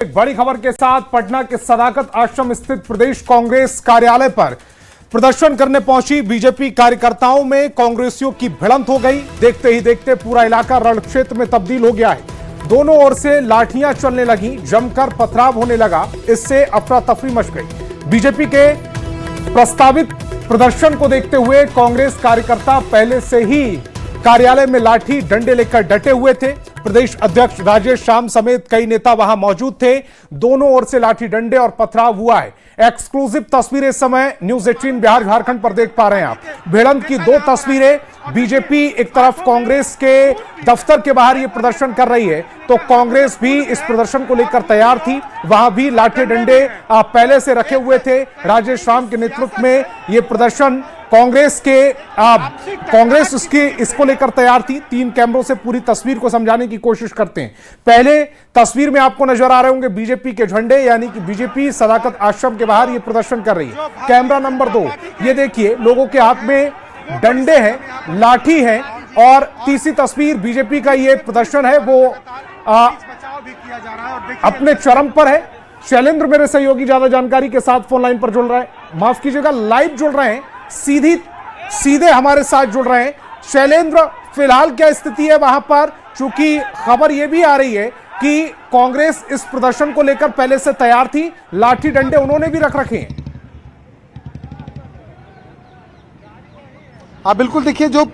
एक बड़ी खबर के साथ पटना के सदाकत आश्रम स्थित प्रदेश कांग्रेस कार्यालय पर प्रदर्शन करने पहुंची बीजेपी कार्यकर्ताओं में कांग्रेसियों की भिड़ंत हो गई। देखते ही देखते पूरा इलाका रण क्षेत्र में तब्दील हो गया है। दोनों ओर से लाठियां चलने लगी, जमकर पथराव होने लगा। इससे अफरा तफरी मच गई। बीजेपी के प्रस्तावित प्रदर्शन को देखते हुए कांग्रेस कार्यकर्ता पहले से ही कार्यालय में लाठी डंडे लेकर डटे हुए थे। प्रदेश अध्यक्ष राजेश श्याम समेत कई नेता वहां मौजूद थे। दोनों ओर से लाठी डंडे और पथराव हुआ है। एक्सक्लूसिव तस्वीरें इस समय न्यूज 18 बिहार झारखंड पर देख पा रहे हैं आप। भिड़ंत की दो तस्वीरें। बीजेपी एक तरफ कांग्रेस के दफ्तर के बाहर ये प्रदर्शन कर रही है, तो कांग्रेस भी इस प्रदर्शन को लेकर तैयार थी। वहां भी लाठी डंडे पहले से रखे हुए थे। राजेश श्याम के नेतृत्व में ये प्रदर्शन कांग्रेस इसको लेकर तैयार थी। 3 कैमरों से पूरी तस्वीर को समझाने की कोशिश करते हैं। पहले तस्वीर में आपको नजर आ रहे होंगे बीजेपी के झंडे, यानी कि बीजेपी सदाकत आश्रम के बाहर ये प्रदर्शन कर रही है। कैमरा नंबर 2 ये देखिए, लोगों के हाथ में डंडे हैं, लाठी है। और तीसरी तस्वीर बीजेपी का ये प्रदर्शन है वो अपने चरम पर है। शैलेंद्र मेरे सहयोगी ज्यादा जानकारी के साथ फोन लाइन पर जुड़ रहे हैं, माफ कीजिएगा लाइव जुड़ रहे हैं, सीधे हमारे साथ जुड़ रहे हैं। शैलेंद्र, फिलहाल क्या स्थिति है वहां पर? चूंकि खबर यह भी आ रही है कि कांग्रेस इस प्रदर्शन को लेकर पहले से तैयार थी, लाठी डंडे उन्होंने भी रख रखे हैं। हाँ बिल्कुल, देखिए जो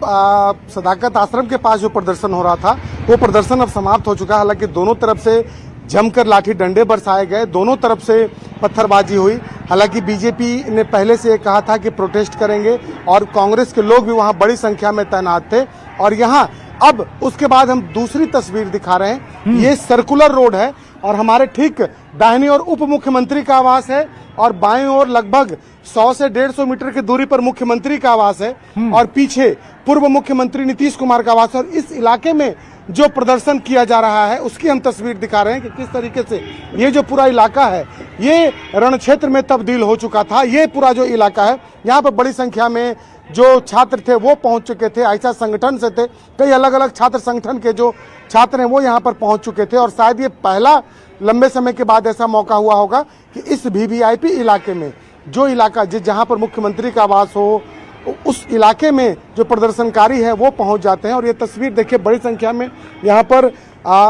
सदाकत आश्रम के पास जो प्रदर्शन हो रहा था वो प्रदर्शन अब समाप्त हो चुका है। हालांकि दोनों तरफ से जमकर लाठी डंडे बरसाए गए, दोनों तरफ से पत्थरबाजी हुई। हालांकि बीजेपी ने पहले से कहा था कि प्रोटेस्ट करेंगे और कांग्रेस के लोग भी वहां बड़ी संख्या में तैनात थे। और यहां अब उसके बाद हम दूसरी तस्वीर दिखा रहे हैं। ये सर्कुलर रोड है और हमारे ठीक दाहिनी ओर उप मुख्यमंत्री का आवास है और बाईं ओर लगभग 100 से 150 मीटर की दूरी पर मुख्यमंत्री का आवास है और पीछे पूर्व मुख्यमंत्री नीतीश कुमार का आवास है। और इस इलाके में जो प्रदर्शन किया जा रहा है उसकी हम तस्वीर दिखा रहे हैं कि किस तरीके से ये जो पूरा इलाका है ये रण क्षेत्र में तब्दील हो चुका था। ये पूरा जो इलाका है, यहाँ पर बड़ी संख्या में जो छात्र थे वो पहुंच चुके थे। ऐसा संगठन से थे, कई अलग अलग छात्र संगठन के जो छात्र हैं वो यहाँ पर पहुंच चुके थे। और शायद ये पहला लंबे समय के बाद ऐसा मौका हुआ होगा कि इस वीवीआईपी इलाके में, जो इलाका जहां पर मुख्यमंत्री का आवास हो, उस इलाके में जो प्रदर्शनकारी है वो पहुंच जाते हैं। और ये तस्वीर देखिए, बड़ी संख्या में यहाँ पर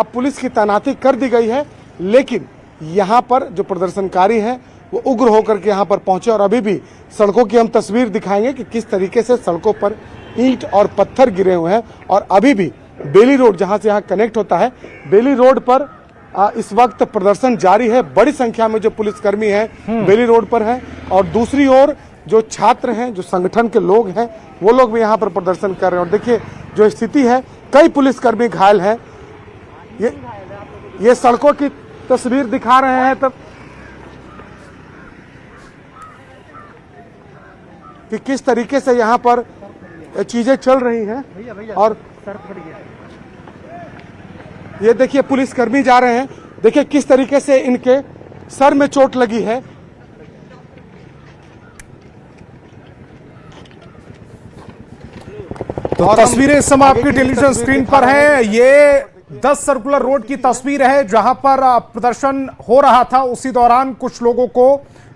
पुलिस की तैनाती कर दी गई है, लेकिन यहाँ पर जो प्रदर्शनकारी हैं वो उग्र होकर के यहाँ पर पहुंचे। और अभी भी सड़कों की हम तस्वीर दिखाएंगे कि किस तरीके से सड़कों पर ईंट और पत्थर गिरे हुए हैं। और अभी भी बेली रोड, जहाँ से यहाँ कनेक्ट होता है, बेली रोड पर इस वक्त प्रदर्शन जारी है। बड़ी संख्या में जो पुलिसकर्मी हैं बेली रोड पर हैं और दूसरी ओर जो छात्र हैं, जो संगठन के लोग हैं, वो लोग भी यहाँ पर प्रदर्शन कर रहे हैं। और देखिए जो स्थिति है, कई पुलिसकर्मी घायल हैं। ये सड़कों की तस्वीर दिखा रहे हैं तब कि किस तरीके से यहाँ पर चीजें चल रही हैं। और ये देखिए पुलिसकर्मी जा रहे हैं, देखिए किस तरीके से इनके सर में चोट लगी है। तो तस्वीरें इस समय आपकी टेलीविजन स्क्रीन पर हैं। ये 10 सर्कुलर रोड की तस्वीर है जहां पर प्रदर्शन हो रहा था। उसी दौरान कुछ लोगों को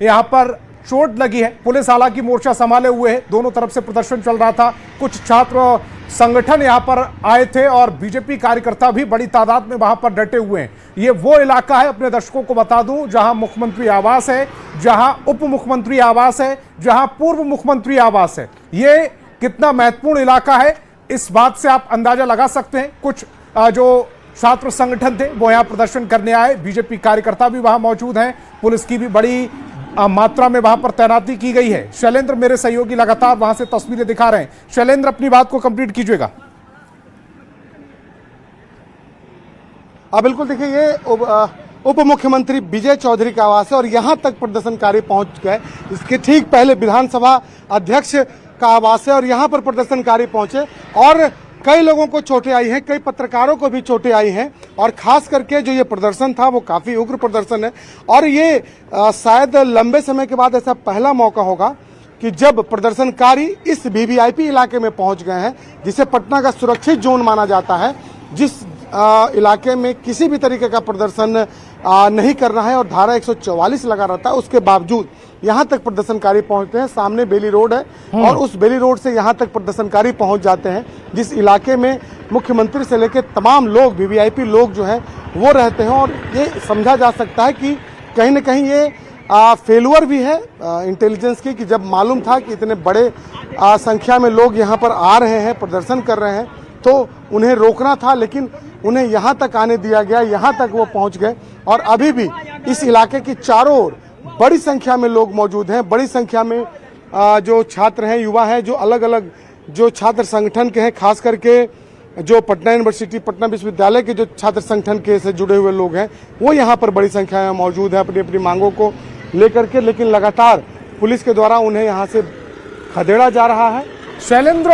यहां पर चोट लगी है। पुलिस हालांकि मोर्चा संभाले हुए है, दोनों तरफ से प्रदर्शन चल रहा था। कुछ छात्र संगठन यहां पर आए थे और बीजेपी कार्यकर्ता भी बड़ी तादाद में वहां पर डटे हुए हैं। ये वो इलाका है, अपने दर्शकों को बता दूं, जहां मुख्यमंत्री आवास है, जहां उप मुख्यमंत्री आवास है, जहां पूर्व मुख्यमंत्री आवास है। ये कितना महत्वपूर्ण इलाका है, इस बात से आप अंदाजा लगा सकते हैं। कुछ जो छात्र संगठन थे वो यहां प्रदर्शन करने आए, बीजेपी कार्यकर्ता भी वहां मौजूद हैं। पुलिस की भी बड़ी मात्रा में वहां पर तैनाती की गई है। शैलेंद्र मेरे सहयोगी लगातार वहां से तस्वीरें दिखा रहे हैं। शैलेंद्र, अपनी बात को कंप्लीट कीजिएगा। बिल्कुल, देखिए ये उप मुख्यमंत्री विजय चौधरी का आवास है और यहां तक प्रदर्शनकारी पहुंच गए। इसके ठीक पहले विधानसभा अध्यक्ष का आवास है और यहां पर प्रदर्शनकारी पहुंचे और कई लोगों को चोटें आई हैं, कई पत्रकारों को भी चोटें आई हैं। और खास करके जो ये प्रदर्शन था वो काफी उग्र प्रदर्शन है और ये शायद लंबे समय के बाद ऐसा पहला मौका होगा कि जब प्रदर्शनकारी इस वीवीआईपी इलाके में पहुंच गए हैं, जिसे पटना का सुरक्षित जोन माना जाता है, जिस इलाके में किसी भी तरीके का प्रदर्शन नहीं करना है और धारा 144 लगा रहता है, उसके बावजूद यहाँ तक प्रदर्शनकारी पहुंचते हैं। सामने बेली रोड है और उस बेली रोड से यहाँ तक प्रदर्शनकारी पहुंच जाते हैं, जिस इलाके में मुख्यमंत्री से लेकर तमाम लोग वीवीआईपी लोग जो हैं वो रहते हैं। और ये समझा जा सकता है कि कहीं न कहीं ये फेलुअर भी है इंटेलिजेंस की, कि जब मालूम था कि इतने बड़े संख्या में लोग यहाँ पर आ रहे हैं, प्रदर्शन कर रहे हैं, तो उन्हें रोकना था, लेकिन उन्हें यहाँ तक आने दिया गया, यहाँ तक वो पहुँच गए। और अभी भी इस इलाके की चारों ओर बड़ी संख्या में लोग मौजूद हैं, बड़ी संख्या में जो छात्र हैं, युवा हैं, जो अलग अलग जो छात्र संगठन के हैं, खास करके जो पटना यूनिवर्सिटी, पटना विश्वविद्यालय के जो छात्र संगठन के से जुड़े हुए लोग हैं, वो यहाँ पर बड़ी संख्या में मौजूद हैं अपनी अपनी मांगों को लेकर के। लेकिन लगातार पुलिस के द्वारा उन्हें यहाँ से खदेड़ा जा रहा है। शैलेंद्र,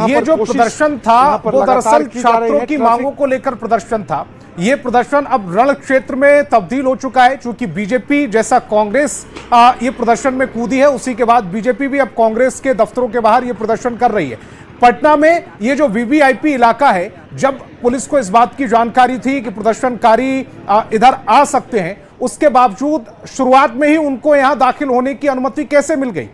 ये जो प्रदर्शन था वो दरअसल छात्रों की मांगों को लेकर प्रदर्शन था। ये प्रदर्शन अब रण क्षेत्र में तब्दील हो चुका है, क्योंकि बीजेपी जैसा कांग्रेस ये प्रदर्शन में कूदी है, उसी के बाद बीजेपी भी अब कांग्रेस के दफ्तरों के बाहर ये प्रदर्शन कर रही है। पटना में ये जो वीवीआईपी इलाका है, जब पुलिस को इस बात की जानकारी थी कि प्रदर्शनकारी इधर आ सकते हैं, उसके बावजूद शुरुआत में ही उनको यहां दाखिल होने की अनुमति कैसे मिल गई?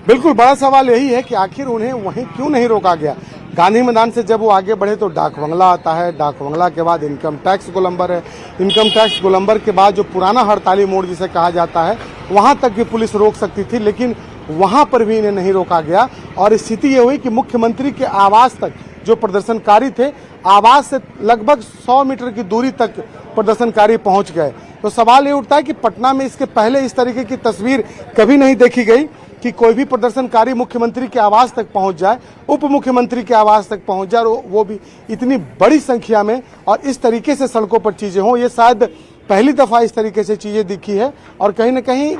बिल्कुल, बड़ा सवाल यही है कि आखिर उन्हें वहीं क्यों नहीं रोका गया। गांधी मैदान से जब वो आगे बढ़े तो डाक बंगला आता है, डाक बंगला के बाद इनकम टैक्स गोलंबर है, इनकम टैक्स गोलंबर के बाद जो पुराना हड़ताली मोड़ जिसे कहा जाता है, वहां तक भी पुलिस रोक सकती थी, लेकिन वहां पर भी इन्हें नहीं रोका गया। और स्थिति ये हुई कि मुख्यमंत्री के आवास तक जो प्रदर्शनकारी थे, आवास से लगभग 100 मीटर की दूरी तक प्रदर्शनकारी पहुंच गए। तो सवाल ये उठता है कि पटना में इसके पहले इस तरीके की तस्वीर कभी नहीं देखी गई कि कोई भी प्रदर्शनकारी मुख्यमंत्री के आवास तक पहुंच जाए, उप मुख्यमंत्री के आवास तक पहुंच जाए, और वो भी इतनी बड़ी संख्या में, और इस तरीके से सड़कों पर चीजें हों। ये शायद पहली दफा इस तरीके से चीजें दिखी है। और कहीं न कहीं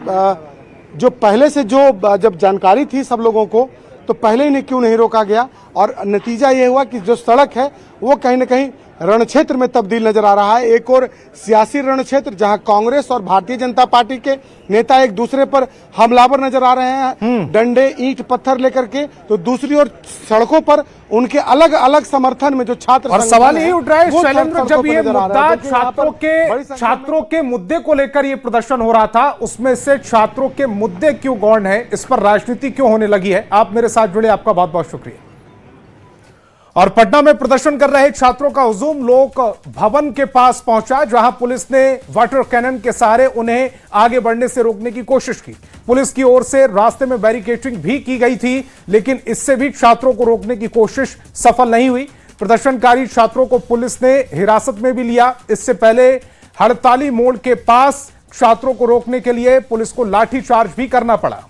जो पहले से जो जब जानकारी थी सब लोगों को, तो पहले इन्हें क्यों नहीं रोका गया। और नतीजा ये हुआ कि जो सड़क है वो कहीं न कहीं रण क्षेत्र में तब्दील नजर आ रहा है। एक और सियासी रण क्षेत्र जहां कांग्रेस और भारतीय जनता पार्टी के नेता एक दूसरे पर हमलावर नजर आ रहे हैं, डंडे, ईंट, पत्थर लेकर के, तो दूसरी ओर सड़कों पर उनके अलग अलग समर्थन में जो छात्र, और सवाल यही उठ रहा है शैलेंद्र, जब ये मुद्दा छात्रों के मुद्दे को लेकर ये प्रदर्शन हो रहा था, उसमें से छात्रों के मुद्दे क्यों गौण है, इस पर राजनीति क्यों होने लगी है? आप मेरे साथ जुड़े, आपका बहुत बहुत शुक्रिया। और पटना में प्रदर्शन कर रहे छात्रों का हुजूम लोक भवन के पास पहुंचा, जहां पुलिस ने वाटर कैनन के सहारे उन्हें आगे बढ़ने से रोकने की कोशिश की। पुलिस की ओर से रास्ते में बैरिकेडिंग भी की गई थी, लेकिन इससे भी छात्रों को रोकने की कोशिश सफल नहीं हुई। प्रदर्शनकारी छात्रों को पुलिस ने हिरासत में भी लिया। इससे पहले हड़ताली मोड़ के पास छात्रों को रोकने के लिए पुलिस को लाठीचार्ज भी करना पड़ा।